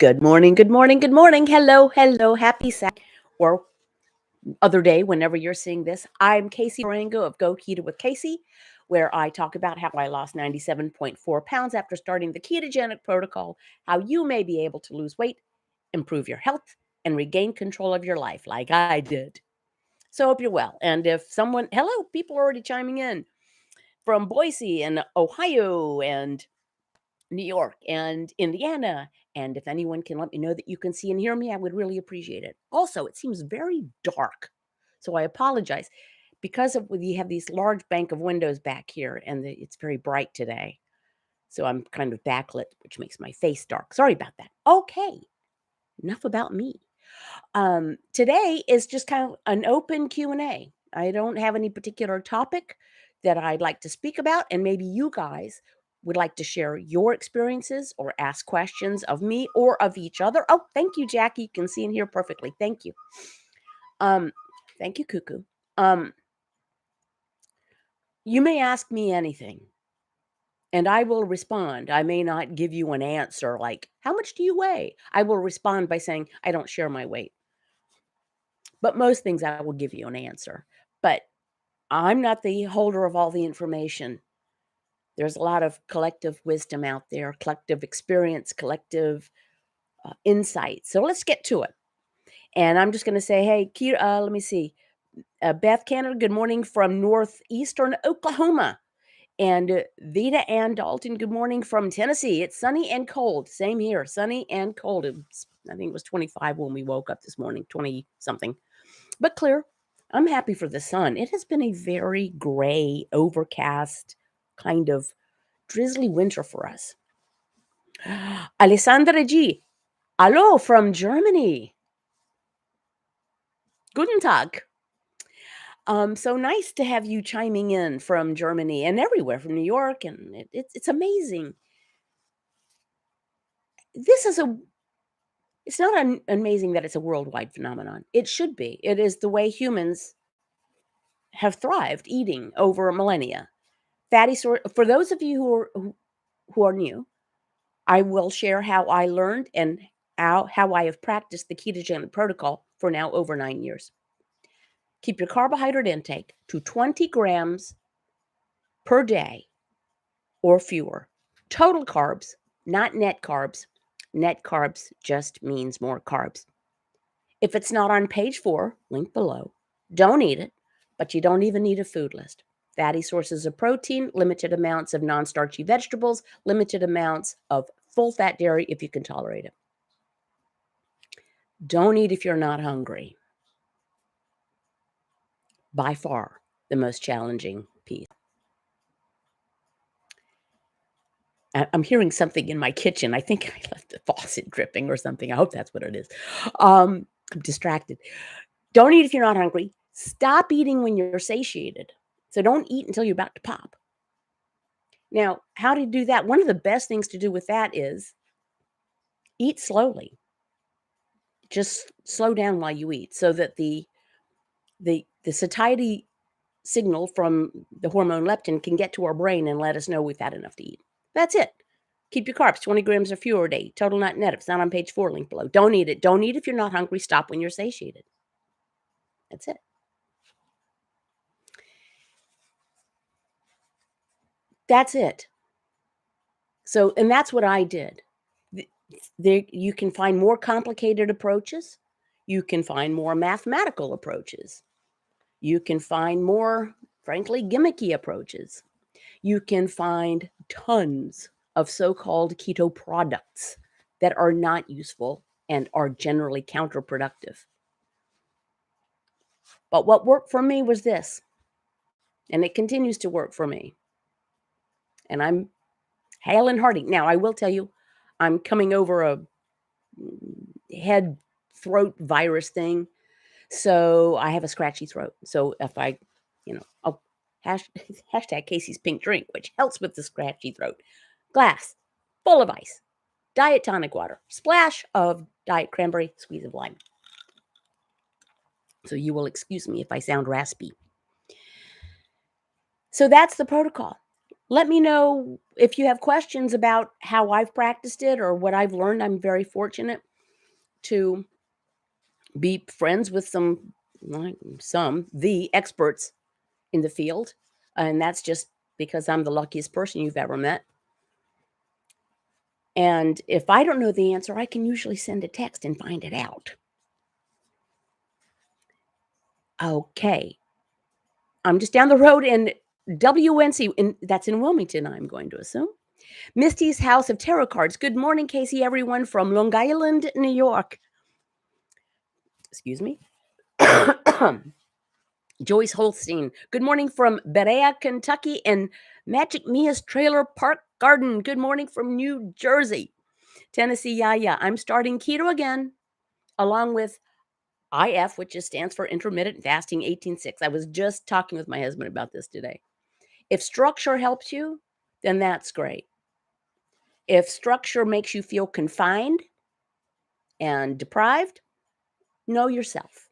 Good morning, good morning, good morning. Hello, hello, happy Saturday or other day whenever you're seeing this. I'm Casey Durango of Go Keto with Casey, where I talk about how I lost 97.4 pounds after starting the ketogenic protocol, how you may be able to lose weight, improve your health, and regain control of your life like I did. So hope you're well. And if someone, hello, people are already chiming in from Boise and Ohio and New York and Indiana. And if anyone can let me know that you can see and hear me, I would really appreciate it. Also, it seems very dark. So I apologize because of we have these large bank of windows back here and it's very bright today. So I'm kind of backlit, which makes my face dark. Sorry about that. Okay, enough about me. Today is just kind of an open Q&A. I don't have any particular topic that I'd like to speak about, and maybe you guys would like to share your experiences or ask questions of me or of each other. Oh, thank you, Jackie. You can see and hear perfectly. Thank you. Um, Thank you, Cuckoo. You may ask me anything, and I will respond. I may not give you an answer like, how much do you weigh? I will respond by saying, I don't share my weight. But most things I will give you an answer. But I'm not the holder of all the information. There's a lot of collective wisdom out there, collective experience, collective insight. So let's get to it. And I'm just going to say, hey, let me see. Beth Canada, good morning from northeastern Oklahoma. And Vita Ann Dalton, good morning from Tennessee. It's sunny and cold. Same here, sunny and cold. I think it was 25 when we woke up this morning, 20 something, but clear. I'm happy for the sun. It has been a very gray, overcast, kind of drizzly winter for us. Alessandra G. Hallo from Germany. Guten Tag. So nice to have you chiming in from Germany and everywhere, from New York, and it's amazing. This is it's not amazing that it's a worldwide phenomenon. It should be. It is the way humans have thrived eating over millennia. Fatty sort. For those of you who are new, I will share how I learned and how I have practiced the ketogenic protocol for now over 9 years. Keep your carbohydrate intake to 20 grams per day or fewer. Total carbs, not net carbs. Net carbs just means more carbs. If it's not on page 4, link below, don't eat it, but you don't even need a food list. Fatty sources of protein, limited amounts of non-starchy vegetables, limited amounts of full-fat dairy if you can tolerate it. Don't eat if you're not hungry. By far the most challenging piece. I'm hearing something in my kitchen. I think I left the faucet dripping or something. I hope that's what it is. I'm distracted. Don't eat if you're not hungry. Stop eating when you're satiated. So don't eat until you're about to pop. Now, how to do that? One of the best things to do with that is eat slowly. Just slow down while you eat so that the satiety signal from the hormone leptin can get to our brain and let us know we've had enough to eat. That's it. Keep your carbs, 20 grams or fewer a day. Total not net. If it's not on page 4, link below. Don't eat it. Don't eat if you're not hungry. Stop when you're satiated. That's it. That's it. So, and that's what I did. You can find more complicated approaches. You can find more mathematical approaches. You can find more, frankly, gimmicky approaches. You can find tons of so-called keto products that are not useful and are generally counterproductive. But what worked for me was this, and it continues to work for me. And I'm hale and hearty. Now, I will tell you, I'm coming over a head throat virus thing. So I have a scratchy throat. So if I, hashtag Casey's pink drink, which helps with the scratchy throat. Glass full of ice, diet tonic water, splash of diet cranberry, squeeze of lime. So you will excuse me if I sound raspy. So that's the protocol. Let me know if you have questions about how I've practiced it or what I've learned. I'm very fortunate to be friends with the experts in the field. And that's just because I'm the luckiest person you've ever met. And if I don't know the answer, I can usually send a text and find it out. Okay. I'm just down the road in WNC, and that's in Wilmington, I'm going to assume. Misty's House of Tarot Cards. Good morning, Casey, everyone from Long Island, New York. Excuse me. Joyce Holstein. Good morning from Berea, Kentucky, and Magic Mia's Trailer Park Garden. Good morning from New Jersey. Tennessee, Yaya. I'm starting keto again, along with IF, which just stands for intermittent fasting 18-6. I was just talking with my husband about this today. If structure helps you, then that's great. If structure makes you feel confined and deprived, know yourself.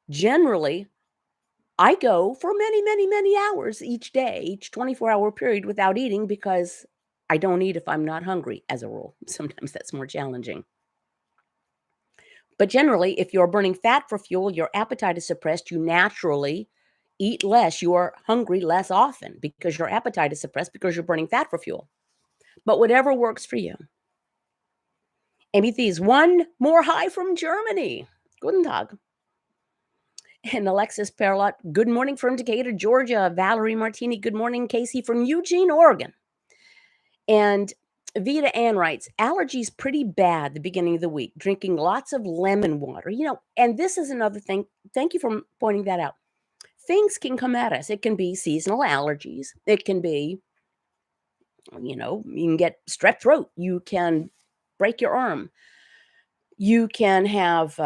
Generally, I go for many, many, many hours each day, each 24-hour period without eating because I don't eat if I'm not hungry, as a rule. Sometimes that's more challenging. But generally, if you're burning fat for fuel, your appetite is suppressed, you naturally eat less. You are hungry less often because your appetite is suppressed because you're burning fat for fuel. But whatever works for you. Amy Thies, one more high from Germany. Guten Tag. And Alexis Perlot, good morning from Decatur, Georgia. Valerie Martini, good morning, Casey from Eugene, Oregon. And Vita Ann writes, allergies pretty bad the beginning of the week, drinking lots of lemon water. And this is another thing. Thank you for pointing that out. Things can come at us. It can be seasonal allergies. It can be, you can get strep throat. You can break your arm. You can have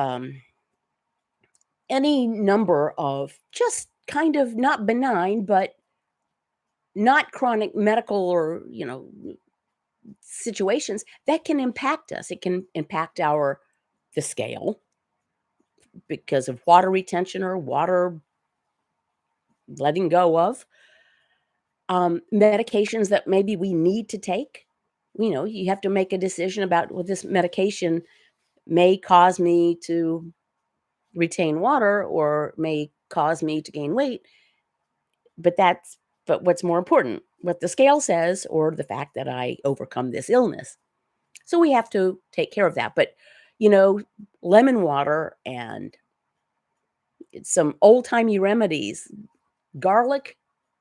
any number of just kind of not benign, but not chronic medical or, situations that can impact us. It can impact the scale because of water retention or water letting go of. Medications that maybe we need to take. You have to make a decision about, well, this medication may cause me to retain water or may cause me to gain weight. But what's more important, what the scale says or the fact that I overcome this illness. So we have to take care of that. But, lemon water and some old-timey remedies, garlic,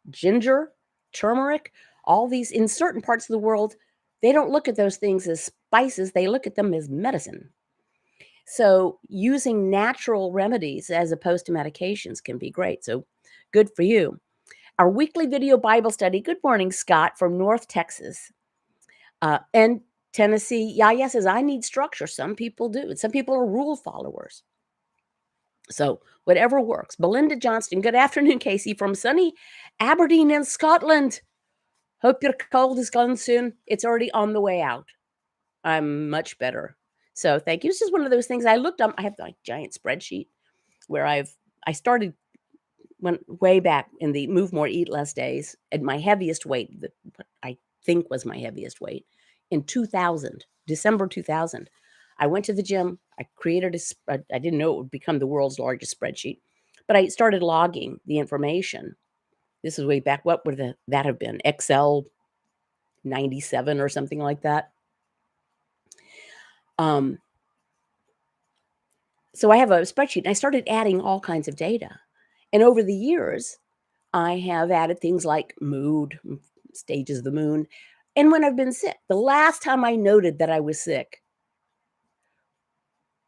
ginger, turmeric, all these in certain parts of the world, they don't look at those things as spices. They look at them as medicine. So using natural remedies as opposed to medications can be great. So good for you. Our weekly video Bible study. Good morning, Scott from North Texas. And Tennessee, Yaya says, I need structure. Some people do. Some people are rule followers. So whatever works. Belinda Johnston, good afternoon, Casey, from sunny Aberdeen in Scotland. Hope your cold is gone soon. It's already on the way out. I'm much better. So thank you. This is one of those things I looked up. I have a giant spreadsheet where I started went way back in the Move More, Eat Less days at my heaviest weight, that I think was my heaviest weight, in 2000, December 2000. I went to the gym. I created I didn't know it would become the world's largest spreadsheet, but I started logging the information. This is way back. What would that have been? Excel 97 or something like that. So I have a spreadsheet and I started adding all kinds of data. And over the years, I have added things like mood, stages of the moon. And when I've been sick, the last time I noted that I was sick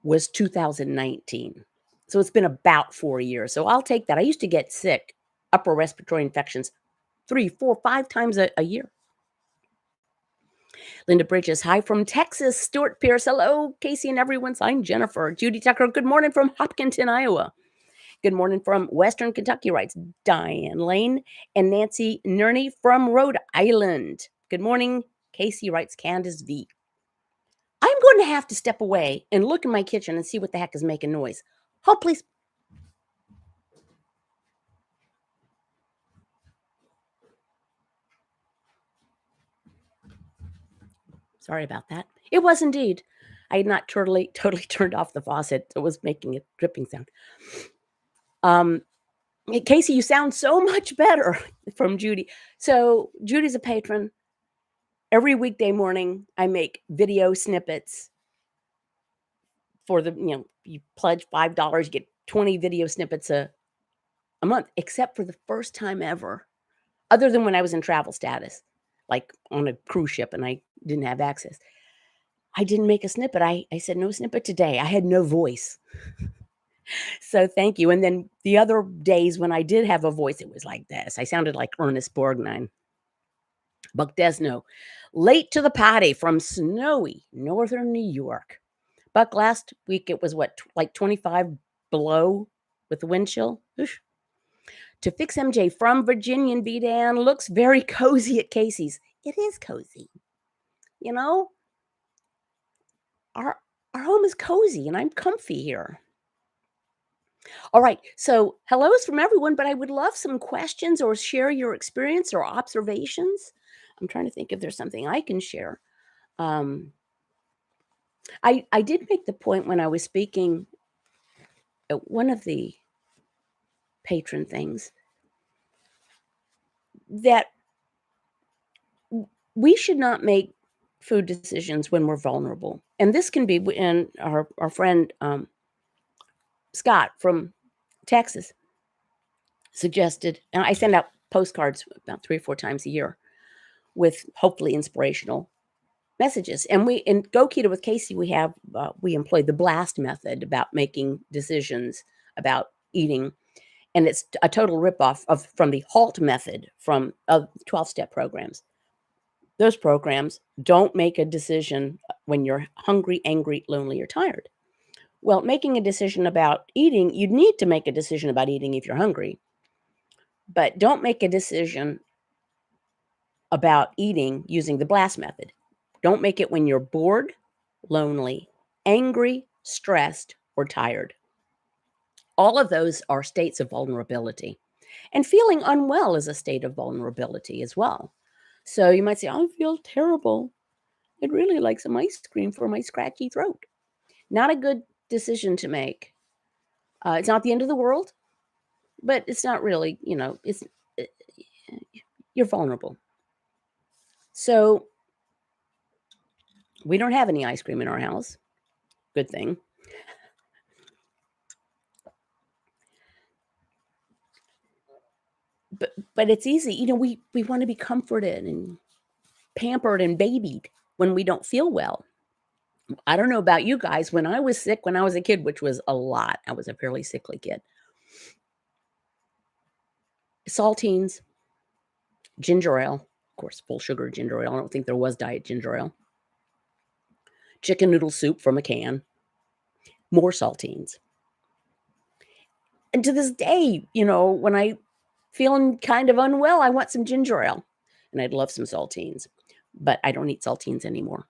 was 2019. So it's been about 4 years. So I'll take that. I used to get sick, upper respiratory infections, 3, 4, 5 times a year. Linda Bridges, hi from Texas. Stuart Pierce, hello, Casey and everyone. I'm Jennifer. Judy Tucker, good morning from Hopkinton, Iowa. Good morning from Western Kentucky, writes Diane Lane. And Nancy Nerney from Rhode Island. Good morning, Casey, writes Candace V. I'm going to have to step away and look in my kitchen and see what the heck is making noise. Hold, please. Sorry about that. It was indeed. I had not totally turned off the faucet. It was making a dripping sound. Casey, you sound so much better from Judy. So Judy's a patron. Every weekday morning, I make video snippets for you pledge $5, you get 20 video snippets a month, except for the first time ever, other than when I was in travel status, like on a cruise ship and I didn't have access. I didn't make a snippet. I said, no snippet today. I had no voice. So thank you. And then the other days when I did have a voice, it was like this. I sounded like Ernest Borgnine. Buck Desno, late to the party from snowy northern New York. Buck, last week it was like 25 below with the wind chill. Oosh. To fix MJ from Virginian V-Dan, looks very cozy at Casey's. It is cozy. You know, our home is cozy and I'm comfy here. All right, so hellos from everyone, but I would love some questions or share your experience or observations. I'm trying to think if there's something I can share. I did make the point when I was speaking at one of the patron things that we should not make food decisions when we're vulnerable. And this can be, and our friend Scott from Texas suggested, and I send out postcards about 3 or 4 times a year with hopefully inspirational messages. And we in Go Keto with Casey, we employ the BLAST method about making decisions about eating, and it's a total ripoff from the HALT method from 12-step programs. Those programs don't make a decision when you're hungry, angry, lonely, or tired. Well, making a decision about eating, you need to make a decision about eating if you're hungry, but don't make a decision about eating using the BLAST method. Don't make it when you're bored, lonely, angry, stressed, or tired. All of those are states of vulnerability. And feeling unwell is a state of vulnerability as well. So you might say, I feel terrible. I'd really like some ice cream for my scratchy throat. Not a good decision to make. It's not the end of the world, but it's not really, you're vulnerable. So we don't have any ice cream in our house. Good thing. But it's easy. We want to be comforted and pampered and babied when we don't feel well. I don't know about you guys. When I was sick, when I was a kid, which was a lot, I was a fairly sickly kid. Saltines, ginger ale, of course, full sugar ginger ale. I don't think there was diet ginger ale. Chicken noodle soup from a can. More saltines. And to this day, when I feeling kind of unwell, I want some ginger ale. And I'd love some saltines. But I don't eat saltines anymore.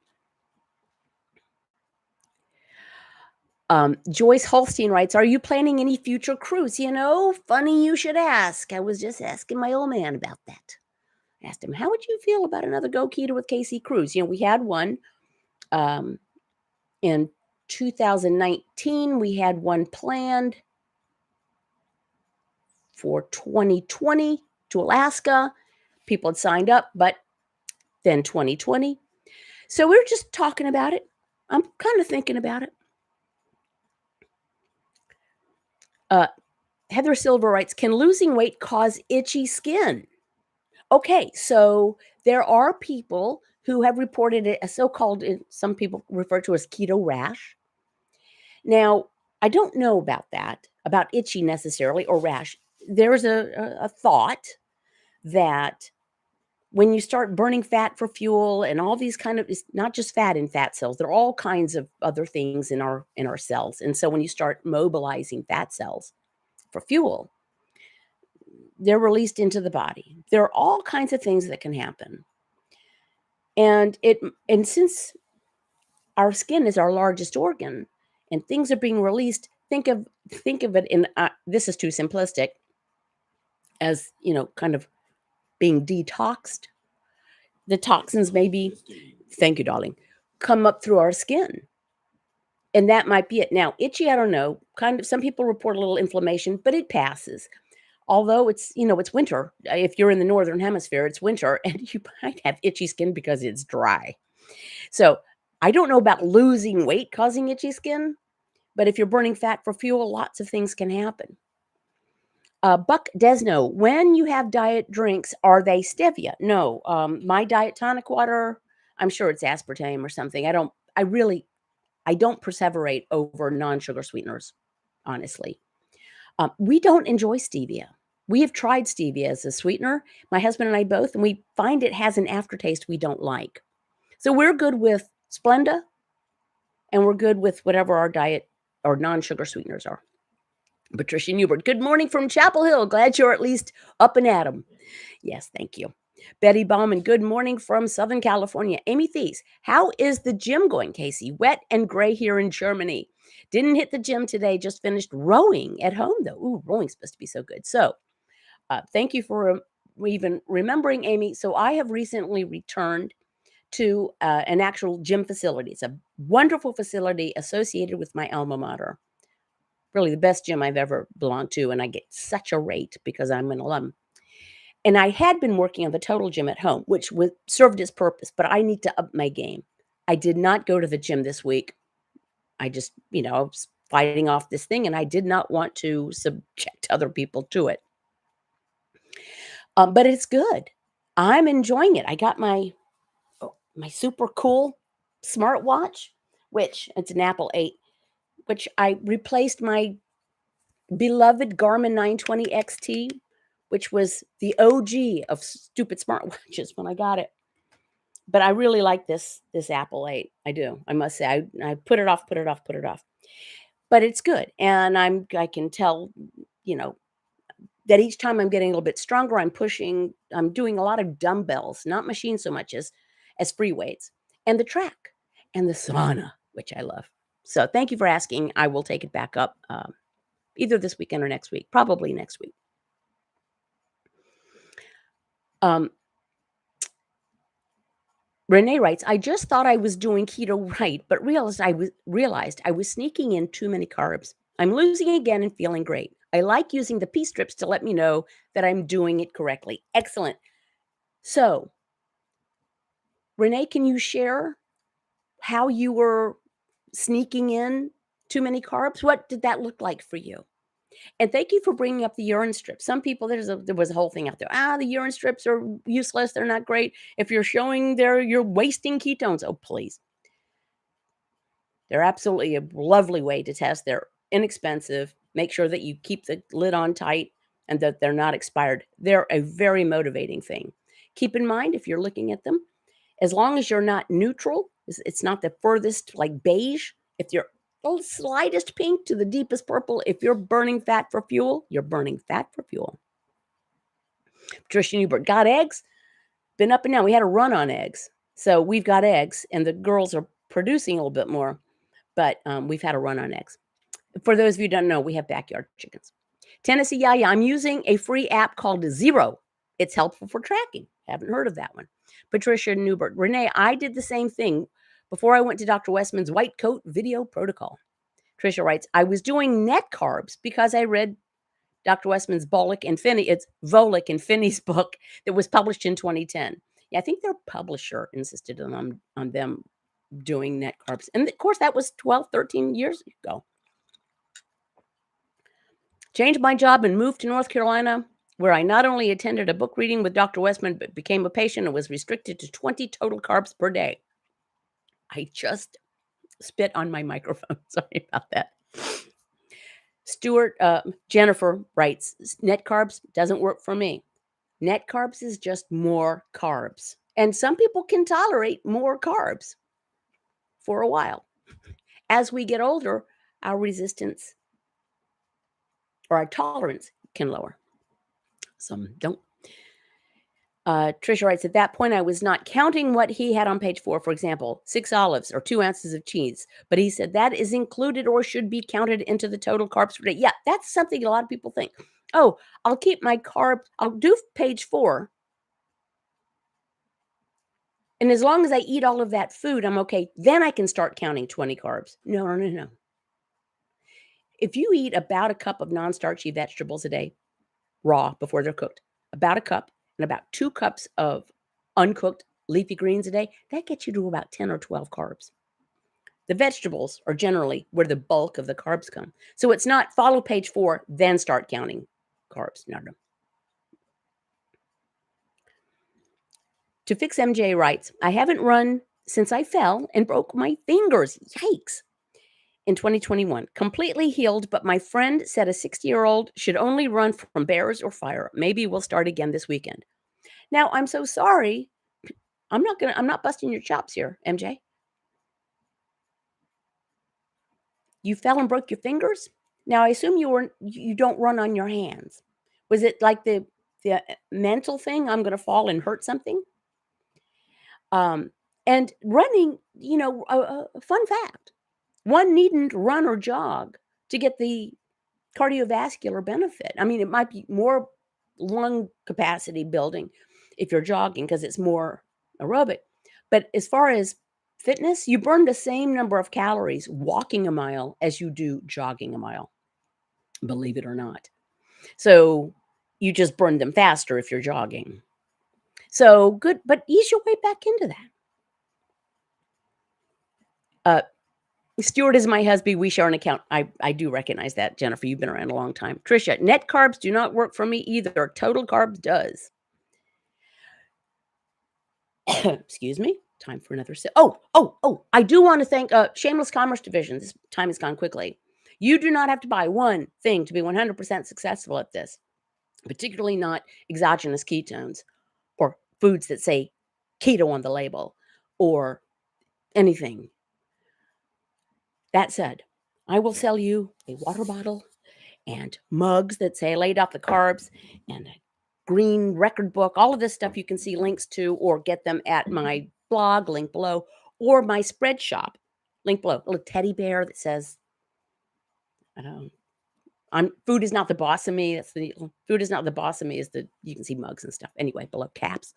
Joyce Holstein writes, are you planning any future cruise? Funny you should ask. I was just asking my old man about that. I asked him, how would you feel about another Go Keto with Casey cruise? We had one in 2019. We had one planned for 2020 to Alaska. People had signed up, but then 2020. So we were just talking about it. I'm kind of thinking about it. Heather Silver writes, can losing weight cause itchy skin? Okay, so there are people who have reported it as so-called, some people refer to as keto rash. Now, I don't know about that, about itchy necessarily or rash. There's a thought that when you start burning fat for fuel and all these it's not just fat in fat cells, there are all kinds of other things in our cells. And so when you start mobilizing fat cells for fuel, they're released into the body. There are all kinds of things that can happen. And since our skin is our largest organ and things are being released, think of it in this is too simplistic, as kind of being detoxed. The toxins may be, thank you, darling. come up through our skin. And that might be it. Now, itchy, I don't know. Kind of some people report a little inflammation, but it passes. Although it's winter. If you're in the northern hemisphere, it's winter and you might have itchy skin because it's dry. So, I don't know about losing weight causing itchy skin, but if you're burning fat for fuel, lots of things can happen. Buck Desno, when you have diet drinks, are they stevia? No. My diet tonic water, I'm sure it's aspartame or something. I don't perseverate over non-sugar sweeteners, honestly. We don't enjoy stevia. We have tried stevia as a sweetener, my husband and I both, and we find it has an aftertaste we don't like. So we're good with Splenda, and we're good with whatever our diet or non-sugar sweeteners are. Patricia Newbert, good morning from Chapel Hill. Glad you're at least up and at 'em. Yes, thank you. Betty Bauman, good morning from Southern California. Amy Thies, how is the gym going, Casey? Wet and gray here in Germany. Didn't hit the gym today, just finished rowing at home, though. Ooh, rowing's supposed to be so good. So, thank you for even remembering, Amy. So, I have recently returned to an actual gym facility. It's a wonderful facility associated with my alma mater. Really the best gym I've ever belonged to, and I get such a rate because I'm an alum. And I had been working on the total gym at home, which served its purpose, but I need to up my game. I did not go to the gym this week. I just, I was fighting off this thing and I did not want to subject other people to it. But it's good. I'm enjoying it. I got my super cool smartwatch, which it's an Apple 8, which I replaced my beloved Garmin 920 XT, which was the OG of stupid smartwatches when I got it. But I really like this Apple 8. I do. I must say I put it off. But it's good. And I can tell, you know, that each time I'm getting a little bit stronger, I'm doing a lot of dumbbells, not machines so much as free weights, and the track and the sauna, which I love. So thank you for asking. I will take it back up either this weekend or next week, probably next week. Renee writes, I just thought I was doing keto right, but realized I was sneaking in too many carbs. I'm losing again and feeling great. I like using the pee strips to let me know that I'm doing it correctly. Excellent. So, Renee, can you share how you were sneaking in too many carbs? What did that look like for you? And thank you for bringing up the urine strips. Some people, there was a whole thing out there. The urine strips are useless. They're not great. If you're showing you're wasting ketones. Oh, please. They're absolutely a lovely way to test. They're inexpensive. Make sure that you keep the lid on tight and that they're not expired. They're a very motivating thing. Keep in mind, if you're looking at them, as long as you're not neutral, it's not the furthest like beige. If you're the slightest pink to the deepest purple, if you're burning fat for fuel, you're burning fat for fuel. Patricia Newbert, got eggs? Been up and down. We had a run on eggs. So we've got eggs and the girls are producing a little bit more, but we've had a run on eggs. For those of you who don't know, we have backyard chickens. Tennessee Yaya, I'm using a free app called Zero. It's helpful for tracking. Haven't heard of that one. Patricia Newbert. Renee, I did the same thing before I went to Dr. Westman's white coat video protocol. Tricia writes, I was doing net carbs because I read Dr. Westman's Volek and Finney's book that was published in 2010. Yeah, I think their publisher insisted on them doing net carbs. And of course, that was 12, 13 years ago. Changed my job and moved to North Carolina, where I not only attended a book reading with Dr. Westman, but became a patient and was restricted to 20 total carbs per day. I just spit on my microphone. Sorry about that. Jennifer writes, net carbs doesn't work for me. Net carbs is just more carbs. And some people can tolerate more carbs for a while. As we get older, our resistance or our tolerance can lower. Some don't. Trisha writes, at that point, I was not counting what he had on page 4, for example, 6 olives or 2 ounces of cheese. But he said that is included or should be counted into the total carbs per day. Yeah, that's something a lot of people think. Oh, I'll keep my carb. I'll do page 4. And as long as I eat all of that food, I'm okay. Then I can start counting 20 carbs. No, no, no, no. If you eat about a cup of non-starchy vegetables a day, raw before they're cooked, about a cup and about 2 cups of uncooked leafy greens a day, that gets you to about 10 or 12 carbs. The vegetables are generally where the bulk of the carbs come. So it's not follow page 4, then start counting carbs. No, no. To fix MJ writes, I haven't run since I fell and broke my fingers. Yikes. In 2021, completely healed, but my friend said a 60-year-old should only run from bears or fire. Maybe we'll start again this weekend. Now, I'm so sorry. I'm not busting your chops here, MJ. You fell and broke your fingers? Now, I assume you don't run on your hands. Was it like the mental thing, I'm gonna fall and hurt something? Um, and running, a fun fact, one needn't run or jog to get the cardiovascular benefit. I mean, it might be more lung capacity building if you're jogging because it's more aerobic. But as far as fitness, you burn the same number of calories walking a mile as you do jogging a mile, believe it or not. So you just burn them faster if you're jogging. So good, but ease your way back into that. Uh, Stuart is my husband. We share an account. I do recognize that, Jennifer. You've been around a long time. Trisha, net carbs do not work for me either. Total carbs does. Excuse me. Time for another sip. Oh. I do want to thank Shameless Commerce Division. This time has gone quickly. You do not have to buy one thing to be 100% successful at this, particularly not exogenous ketones or foods that say keto on the label or anything. That said, I will sell you a water bottle and mugs that say laid off the carbs and a green record book. All of this stuff you can see links to or get them at my blog, link below, or my spread shop, link below. A little teddy bear that says, food is not the boss of me. That's the food is not the boss of me is the, you can see mugs and stuff. Anyway, below caps.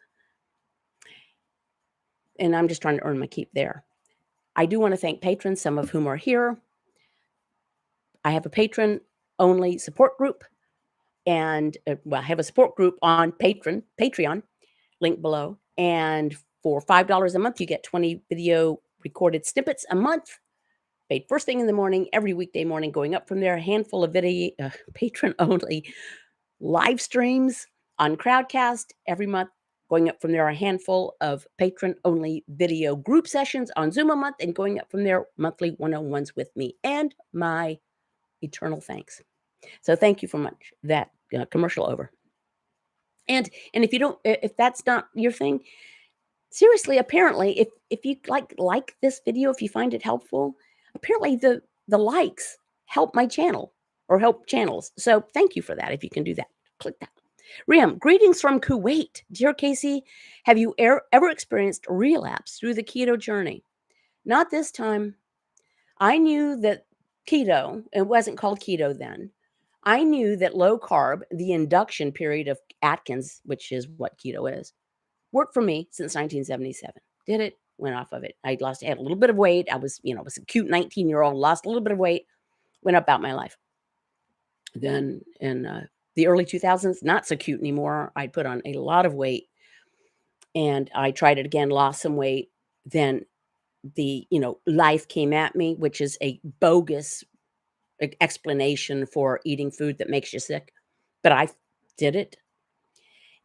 And I'm just trying to earn my keep there. I do want to thank patrons, some of whom are here. I have a patron only support group. And I have a support group on Patreon, link below. And for $5 a month, you get 20 video recorded snippets a month, paid first thing in the morning, every weekday morning. Going up from there, a handful of video patron only live streams on Crowdcast every month. Going up from there, a handful of patron only video group sessions on Zoom a month, and going up from there, monthly one-on-ones with me, and my eternal thanks. So thank you for much. That commercial over. And if that's not your thing, seriously, apparently, if you like this video, if you find it helpful, apparently the likes help my channel or help channels. So thank you for that. If you can do that, click that. Riam, greetings from Kuwait. Dear Casey, have you ever experienced relapse through the keto journey? Not this time. I knew that keto, it wasn't called keto then. I knew that low carb, the induction period of Atkins, which is what keto is, worked for me since 1977. Did it, went off of it. I had a little bit of weight. I was a cute 19-year-old, lost a little bit of weight, went about my life. Then in the early 2000s, not so cute anymore. I put on a lot of weight and I tried it again, lost some weight. Then the, life came at me, which is a bogus explanation for eating food that makes you sick. But I did it.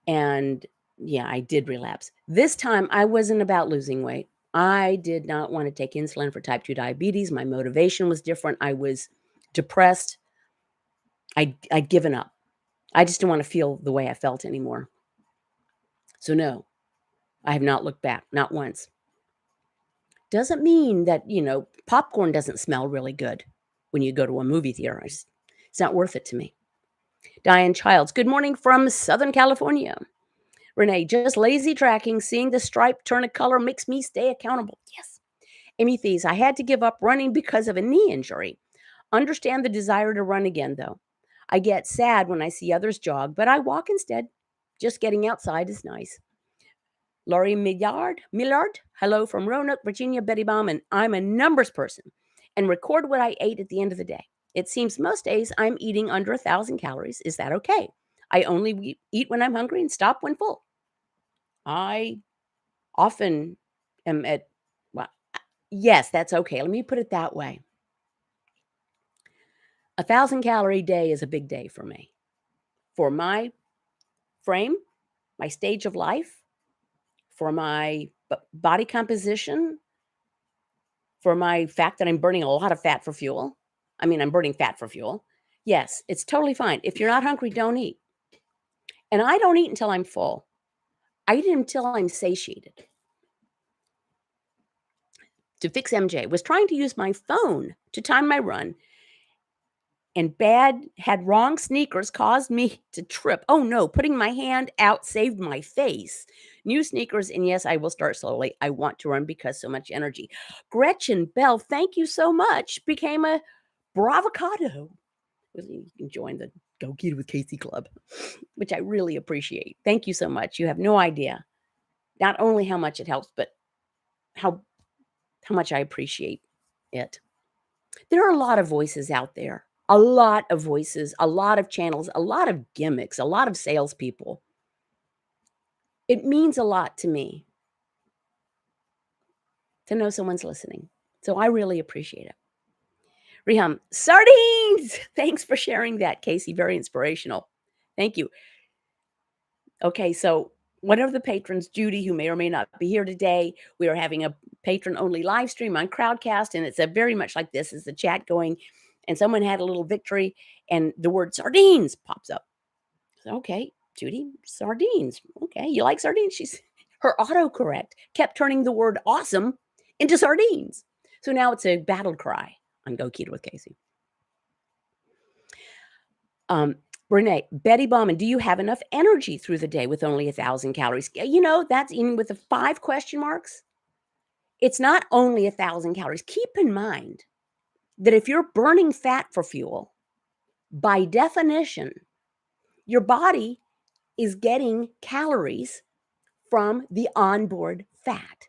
And yeah, I did relapse. This time I wasn't about losing weight. I did not want to take insulin for type 2 diabetes. My motivation was different. I was depressed. I'd given up. I just didn't want to feel the way I felt anymore. So no, I have not looked back, not once. Doesn't mean that, popcorn doesn't smell really good when you go to a movie theater. It's not worth it to me. Diane Childs, good morning from Southern California. Renee, just lazy tracking, seeing the stripe turn a color makes me stay accountable. Yes. Amy Thies, I had to give up running because of a knee injury. Understand the desire to run again, though. I get sad when I see others jog, but I walk instead. Just getting outside is nice. Laurie Millard, hello from Roanoke, Virginia, Betty Bauman. I'm a numbers person and record what I ate at the end of the day. It seems most days I'm eating under 1,000 calories. Is that okay? I only eat when I'm hungry and stop when full. I often am at, well, yes, that's okay. Let me put it that way. 1,000-calorie day is a big day for me. For my frame, my stage of life, for my body composition, for my fact that I'm burning a lot of fat for fuel. I mean, I'm burning fat for fuel. Yes, it's totally fine. If you're not hungry, don't eat. And I don't eat until I'm full. I eat until I'm satiated. To fix MJ, was trying to use my phone to time my run, and had wrong sneakers caused me to trip. Oh no, putting my hand out saved my face. New sneakers, and yes, I will start slowly. I want to run because so much energy. Gretchen Bell, thank you so much. Became a bravocado. You can join the Go Keto with Casey Club, which I really appreciate. Thank you so much. You have no idea not only how much it helps, but how much I appreciate it. There are a lot of voices out there, a lot of voices, a lot of channels, a lot of gimmicks, a lot of salespeople. It means a lot to me to know someone's listening. So I really appreciate it. Reham, sardines! Thanks for sharing that, Casey. Very inspirational. Thank you. Okay, so one of the patrons, Judy, who may or may not be here today, we are having a patron-only live stream on Crowdcast, and it's a very much like this. Is the chat going, and someone had a little victory, and the word sardines pops up. So, okay, Judy, sardines. Okay, you like sardines? Her autocorrect kept turning the word awesome into sardines. So now it's a battle cry on Go Keto with Casey. Renee, Betty Bauman, do you have enough energy through the day with only 1,000 calories? You know, that's even with the 5 question marks. It's not only 1,000 calories. Keep in mind that if you're burning fat for fuel, by definition, your body is getting calories from the onboard fat.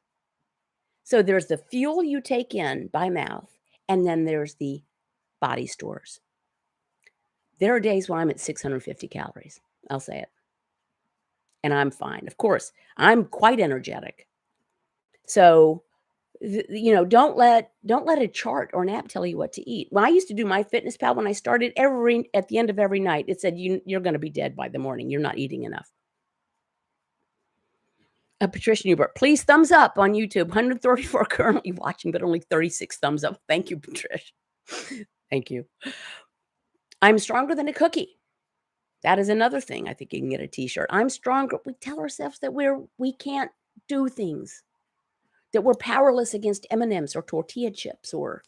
So there's the fuel you take in by mouth, and then there's the body stores. There are days when I'm at 650 calories. I'll say it. And I'm fine. Of course, I'm quite energetic. So, don't let a chart or an app tell you what to eat. When I used to do my Fitness Pal, when I started at the end of every night, it said you're going to be dead by the morning. You're not eating enough. Patricia Newbert, please thumbs up on YouTube. 134 currently watching, but only 36 thumbs up. Thank you, Patricia. Thank you. I'm stronger than a cookie. That is another thing. I think you can get a t-shirt. I'm stronger. We tell ourselves that we can't do things, that we're powerless against M&Ms or tortilla chips or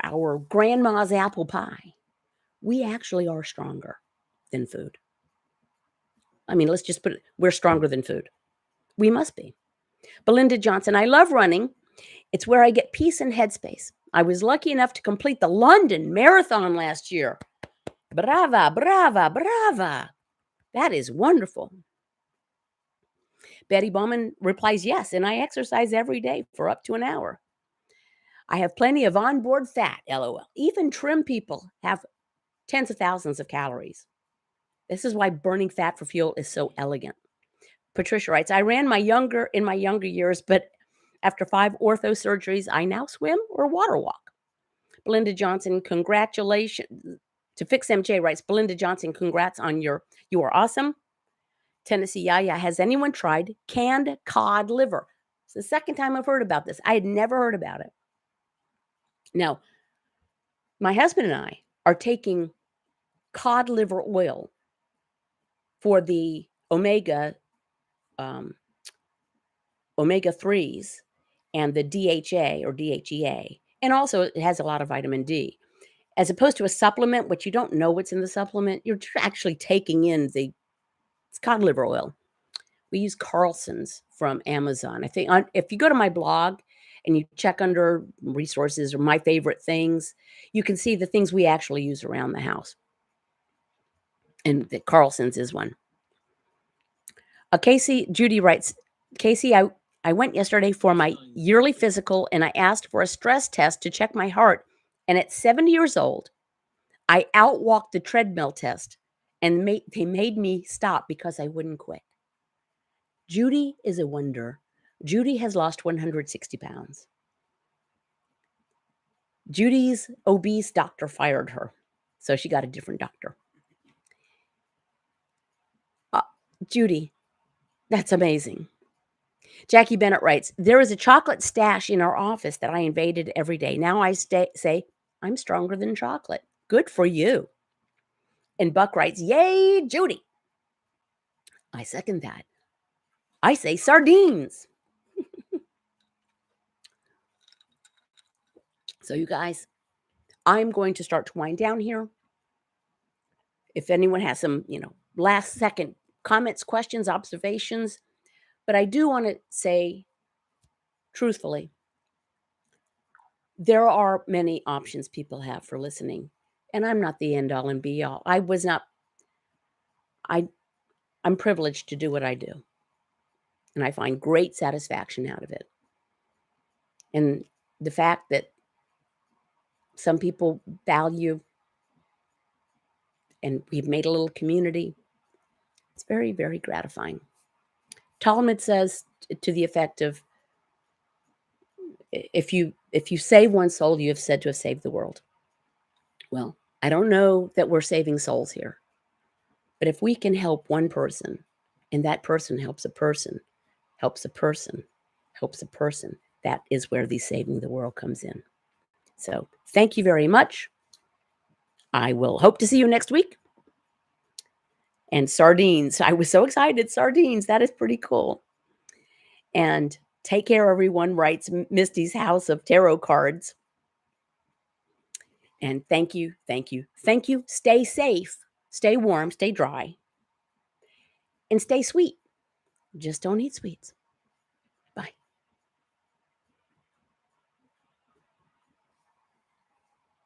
our grandma's apple pie. We actually are stronger than food. I mean, let's just put it, we're stronger than food. We must be. Belinda Johnson, I love running. It's where I get peace and headspace. I was lucky enough to complete the London Marathon last year. Brava, brava, brava. That is wonderful. Betty Bauman replies, yes, and I exercise every day for up to an hour. I have plenty of onboard fat, LOL. Even trim people have tens of thousands of calories. This is why burning fat for fuel is so elegant. Patricia writes, I ran in my younger years, but after 5 ortho surgeries, I now swim or water walk. Belinda Johnson, congratulations. To Fix MJ writes, Belinda Johnson, congrats on you are awesome. Tennessee Yaya, has anyone tried canned cod liver? It's the second time I've heard about this. I had never heard about it. Now, my husband and I are taking cod liver oil for the omega 3s and the DHA or DHEA. And also it has a lot of vitamin D. As opposed to a supplement, which you don't know what's in the supplement, you're actually taking in it's cod liver oil. We use Carlson's from Amazon. I think if you go to my blog and you check under resources or my favorite things, you can see the things we actually use around the house. And the Carlson's is one. Casey, Judy writes, Casey, I went yesterday for my yearly physical and I asked for a stress test to check my heart. And at 70 years old, I outwalked the treadmill test and they made me stop because I wouldn't quit. Judy is a wonder. Judy has lost 160 pounds. Judy's obese doctor fired her, so she got a different doctor. Judy, that's amazing. Jackie Bennett writes, there is a chocolate stash in our office that I invaded every day. Now I say, I'm stronger than chocolate. Good for you. And Buck writes, yay, Judy. I second that. I say sardines. So you guys, I'm going to start to wind down here. If anyone has some, last second comments, questions, observations, but I do want to say truthfully, there are many options people have for listening, and I'm not the end all and be all. I'm privileged to do what I do, and I find great satisfaction out of it. And the fact that some people value and we've made a little community, it's very, very gratifying. Talmud says to the effect of, if you save one soul, you have said to have saved the world. Well, I don't know that we're saving souls here, but if we can help one person and that person helps a person, helps a person, helps a person, that is where the saving the world comes in. So thank you very much. I will hope to see you next week. And sardines. I was so excited. Sardines. That is pretty cool. And take care, everyone, writes Misty's House of Tarot Cards. And thank you, thank you, thank you. Stay safe, stay warm, stay dry, and stay sweet. Just don't eat sweets.